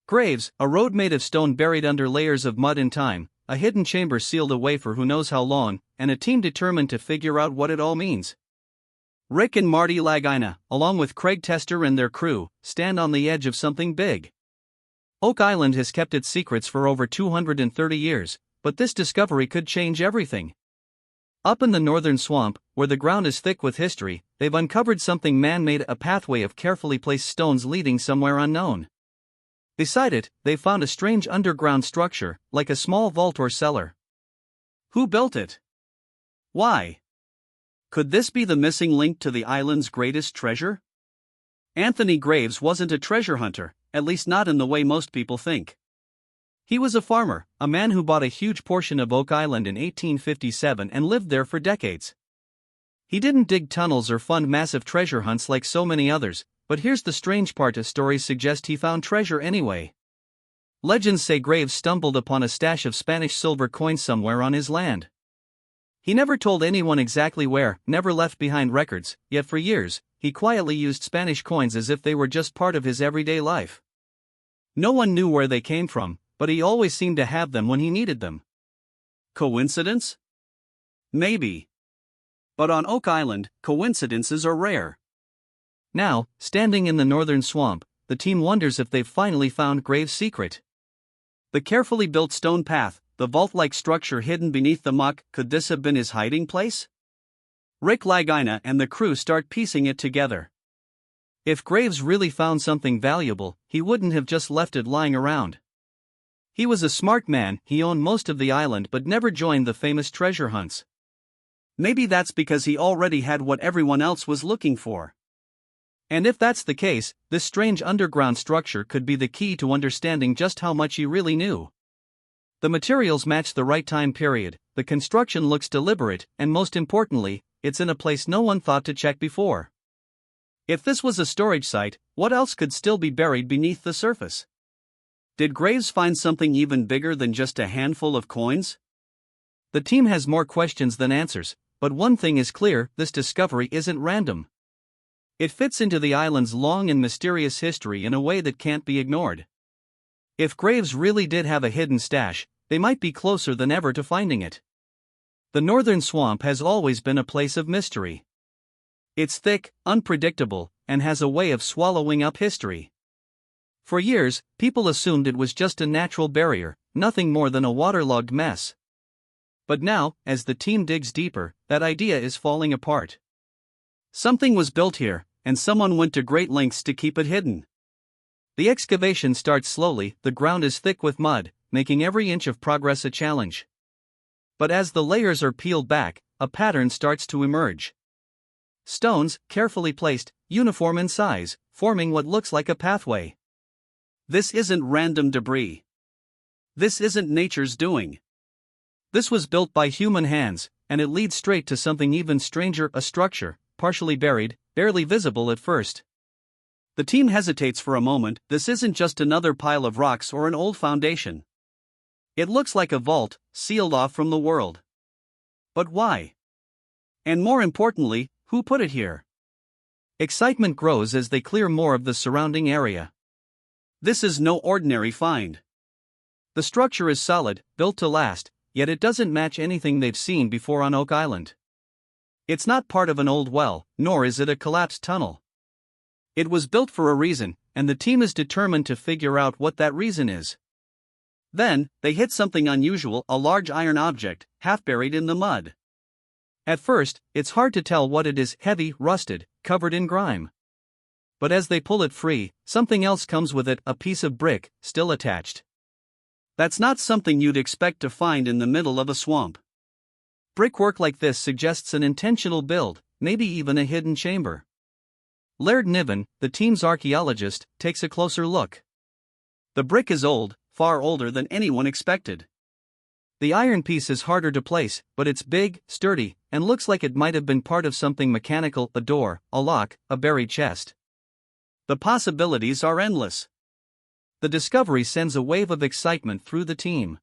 Graves, a road made of stone buried under layers of mud and time, a hidden chamber sealed away for who knows how long, and a team determined to figure out what it all means. Rick and Marty Lagina, along with Craig Tester and their crew, stand on the edge of something big. Oak Island has kept its secrets for over 230 years, but this discovery could change everything. Up in the northern swamp, where the ground is thick with history, they've uncovered something man-made, a pathway of carefully placed stones leading somewhere unknown. Beside it, they've found a strange underground structure, like a small vault or cellar. Who built it? Why? Could this be the missing link to the island's greatest treasure? Anthony Graves wasn't a treasure hunter, at least not in the way most people think. He was a farmer, a man who bought a huge portion of Oak Island in 1857 and lived there for decades. He didn't dig tunnels or fund massive treasure hunts like so many others, but here's the strange part: stories suggest he found treasure anyway. Legends say Graves stumbled upon a stash of Spanish silver coins somewhere on his land. He never told anyone exactly where, never left behind records, yet for years, he quietly used Spanish coins as if they were just part of his everyday life. No one knew where they came from, but he always seemed to have them when he needed them. Coincidence? Maybe. But on Oak Island, coincidences are rare. Now, standing in the northern swamp, the team wonders if they've finally found Graves' secret. The carefully built stone path, the vault-like structure hidden beneath the muck, could this have been his hiding place? Rick Lagina and the crew start piecing it together. If Graves really found something valuable, he wouldn't have just left it lying around. He was a smart man, he owned most of the island but never joined the famous treasure hunts. Maybe that's because he already had what everyone else was looking for. And if that's the case, this strange underground structure could be the key to understanding just how much he really knew. The materials match the right time period, the construction looks deliberate, and most importantly, it's in a place no one thought to check before. If this was a storage site, what else could still be buried beneath the surface? Did Graves find something even bigger than just a handful of coins? The team has more questions than answers, but one thing is clear: this discovery isn't random. It fits into the island's long and mysterious history in a way that can't be ignored. If Graves really did have a hidden stash, they might be closer than ever to finding it. The northern swamp has always been a place of mystery. It's thick, unpredictable, and has a way of swallowing up history. For years, people assumed it was just a natural barrier, nothing more than a waterlogged mess. But now, as the team digs deeper, that idea is falling apart. Something was built here, and someone went to great lengths to keep it hidden. The excavation starts slowly, the ground is thick with mud, making every inch of progress a challenge. But as the layers are peeled back, a pattern starts to emerge. Stones, carefully placed, uniform in size, forming what looks like a pathway. This isn't random debris. This isn't nature's doing. This was built by human hands, and it leads straight to something even stranger: a structure, partially buried, barely visible at first. The team hesitates for a moment. This isn't just another pile of rocks or an old foundation. It looks like a vault, sealed off from the world. But why? And more importantly, who put it here? Excitement grows as they clear more of the surrounding area. This is no ordinary find. The structure is solid, built to last, yet it doesn't match anything they've seen before on Oak Island. It's not part of an old well, nor is it a collapsed tunnel. It was built for a reason, and the team is determined to figure out what that reason is. Then, they hit something unusual: a large iron object, half buried in the mud. At first, it's hard to tell what it is: heavy, rusted, covered in grime. But as they pull it free, something else comes with it: a piece of brick, still attached. That's not something you'd expect to find in the middle of a swamp. Brickwork like this suggests an intentional build, maybe even a hidden chamber. Laird Niven, the team's archaeologist, takes a closer look. The brick is old, far older than anyone expected. The iron piece is harder to place, but it's big, sturdy, and looks like it might have been part of something mechanical: a door, a lock, a buried chest. The possibilities are endless. The discovery sends a wave of excitement through the team.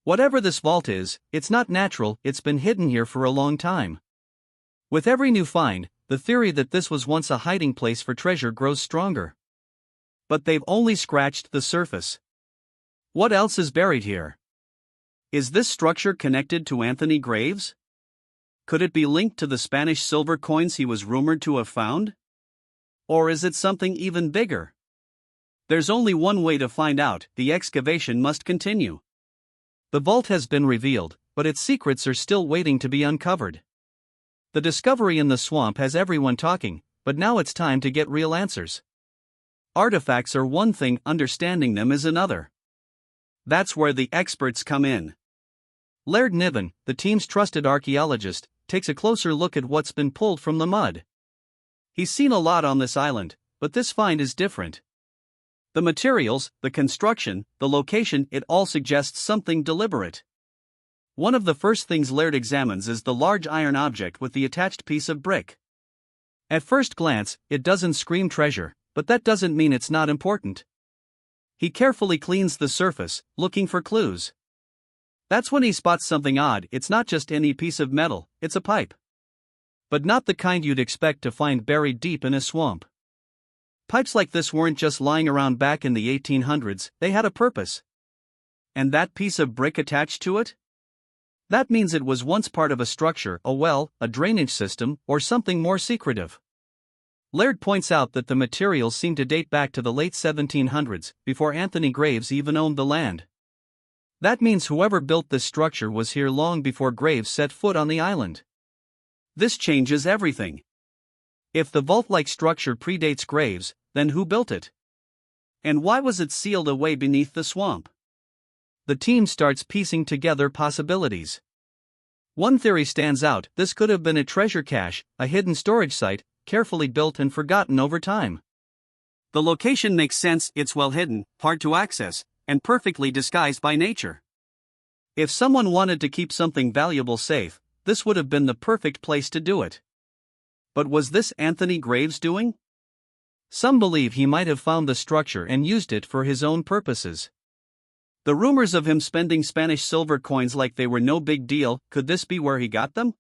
Whatever this vault is, it's not natural, it's been hidden here for a long time. With every new find, the theory that this was once a hiding place for treasure grows stronger. But they've only scratched the surface. What else is buried here? Is this structure connected to Anthony Graves? Could it be linked to the Spanish silver coins he was rumored to have found? Or is it something even bigger? There's only one way to find out: the excavation must continue. The vault has been revealed, but its secrets are still waiting to be uncovered. The discovery in the swamp has everyone talking, but now it's time to get real answers. Artifacts are one thing, understanding them is another. That's where the experts come in. Laird Niven, the team's trusted archaeologist, takes a closer look at what's been pulled from the mud. He's seen a lot on this island, but this find is different. The materials, the construction, the location, it all suggests something deliberate. One of the first things Laird examines is the large iron object with the attached piece of brick. At first glance, it doesn't scream treasure, but that doesn't mean it's not important. He carefully cleans the surface, looking for clues. That's when he spots something odd. It's not just any piece of metal, it's a pipe. But not the kind you'd expect to find buried deep in a swamp. Pipes like this weren't just lying around back in the 1800s, they had a purpose. And that piece of brick attached to it? That means it was once part of a structure, a well, a drainage system, or something more secretive. Laird points out that the materials seem to date back to the late 1700s, before Anthony Graves even owned the land. That means whoever built this structure was here long before Graves set foot on the island. This changes everything. If the vault-like structure predates Graves, then who built it? And why was it sealed away beneath the swamp? The team starts piecing together possibilities. One theory stands out: this could have been a treasure cache, a hidden storage site, carefully built and forgotten over time. The location makes sense: it's well hidden, hard to access, and perfectly disguised by nature. If someone wanted to keep something valuable safe, this would have been the perfect place to do it. But was this Anthony Graves' doing? Some believe he might have found the structure and used it for his own purposes. The rumors of him spending Spanish silver coins like they were no big deal, could this be where he got them?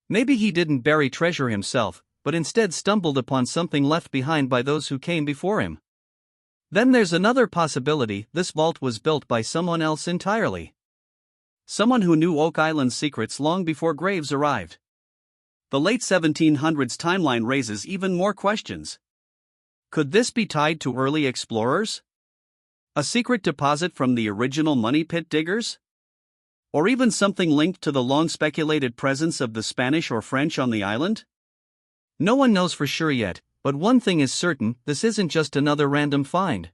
Maybe he didn't bury treasure himself, but instead stumbled upon something left behind by those who came before him. Then there's another possibility: this vault was built by someone else entirely. Someone who knew Oak Island's secrets long before Graves arrived. The late 1700s timeline raises even more questions. Could this be tied to early explorers? A secret deposit from the original money pit diggers? Or even something linked to the long-speculated presence of the Spanish or French on the island? No one knows for sure yet, but one thing is certain: this isn't just another random find.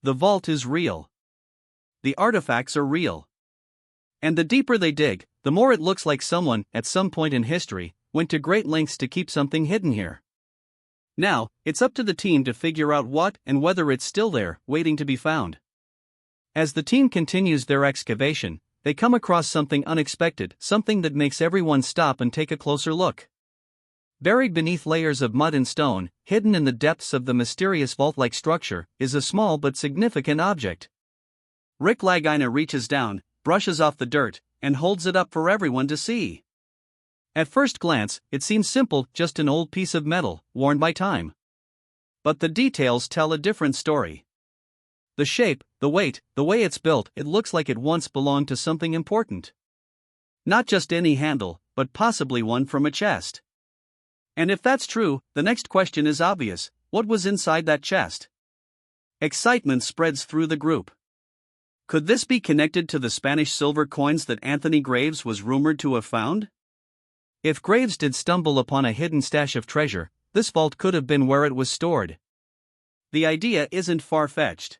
The vault is real. The artifacts are real. And the deeper they dig, the more it looks like someone, at some point in history, went to great lengths to keep something hidden here. Now, it's up to the team to figure out what and whether it's still there, waiting to be found. As the team continues their excavation, they come across something unexpected, something that makes everyone stop and take a closer look. Buried beneath layers of mud and stone, hidden in the depths of the mysterious vault-like structure, is a small but significant object. Rick Lagina reaches down, brushes off the dirt, and holds it up for everyone to see. At first glance, it seems simple: just an old piece of metal, worn by time. But the details tell a different story. The shape, the weight, the way it's built, it looks like it once belonged to something important. Not just any handle, but possibly one from a chest. And if that's true, the next question is obvious: what was inside that chest? Excitement spreads through the group. Could this be connected to the Spanish silver coins that Anthony Graves was rumored to have found? If Graves did stumble upon a hidden stash of treasure, this vault could have been where it was stored. The idea isn't far-fetched.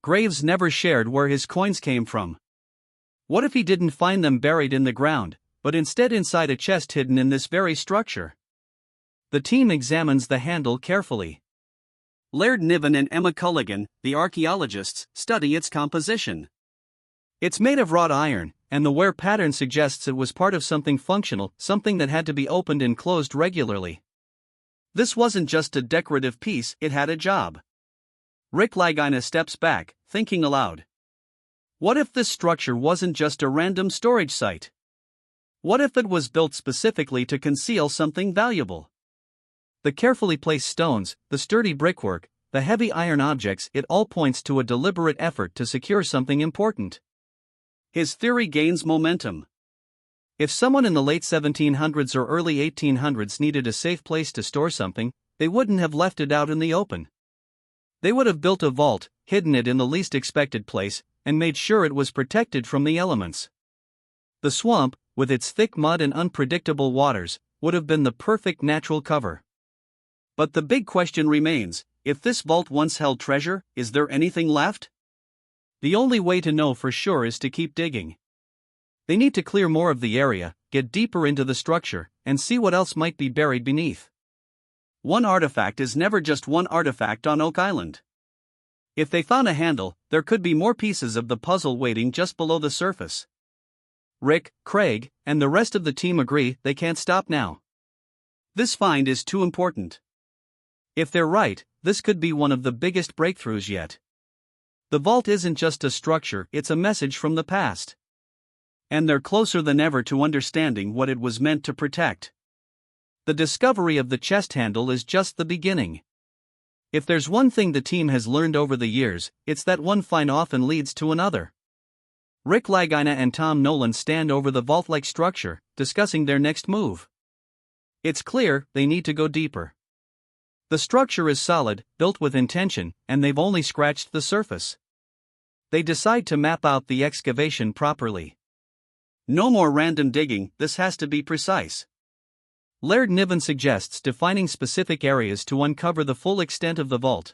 Graves never shared where his coins came from. What if he didn't find them buried in the ground, but instead inside a chest hidden in this very structure? The team examines the handle carefully. Laird Niven and Emma Culligan, the archaeologists, study its composition. It's made of wrought iron, and the wear pattern suggests it was part of something functional, something that had to be opened and closed regularly. This wasn't just a decorative piece, it had a job. Rick Lagina steps back, thinking aloud. What if this structure wasn't just a random storage site? What if it was built specifically to conceal something valuable? The carefully placed stones, the sturdy brickwork, the heavy iron objects, it all points to a deliberate effort to secure something important. His theory gains momentum. If someone in the late 1700s or early 1800s needed a safe place to store something, they wouldn't have left it out in the open. They would have built a vault, hidden it in the least expected place, and made sure it was protected from the elements. The swamp, with its thick mud and unpredictable waters, would have been the perfect natural cover. But the big question remains: if this vault once held treasure, is there anything left? The only way to know for sure is to keep digging. They need to clear more of the area, get deeper into the structure, and see what else might be buried beneath. One artifact is never just one artifact on Oak Island. If they found a handle, there could be more pieces of the puzzle waiting just below the surface. Rick, Craig, and the rest of the team agree they can't stop now. This find is too important. If they're right, this could be one of the biggest breakthroughs yet. The vault isn't just a structure, it's a message from the past. And they're closer than ever to understanding what it was meant to protect. The discovery of the chest handle is just the beginning. If there's one thing the team has learned over the years, it's that one find often leads to another. Rick Lagina and Tom Nolan stand over the vault-like structure, discussing their next move. It's clear they need to go deeper. The structure is solid, built with intention, and they've only scratched the surface. They decide to map out the excavation properly. No more random digging, this has to be precise. Laird Niven suggests defining specific areas to uncover the full extent of the vault.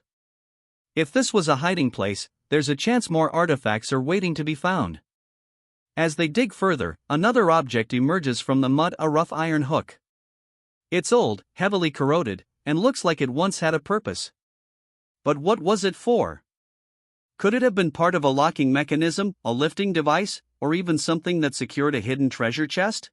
If this was a hiding place, there's a chance more artifacts are waiting to be found. As they dig further, another object emerges from the mud, a rough iron hook. It's old, heavily corroded, and looks like it once had a purpose. But what was it for? Could it have been part of a locking mechanism, a lifting device, or even something that secured a hidden treasure chest?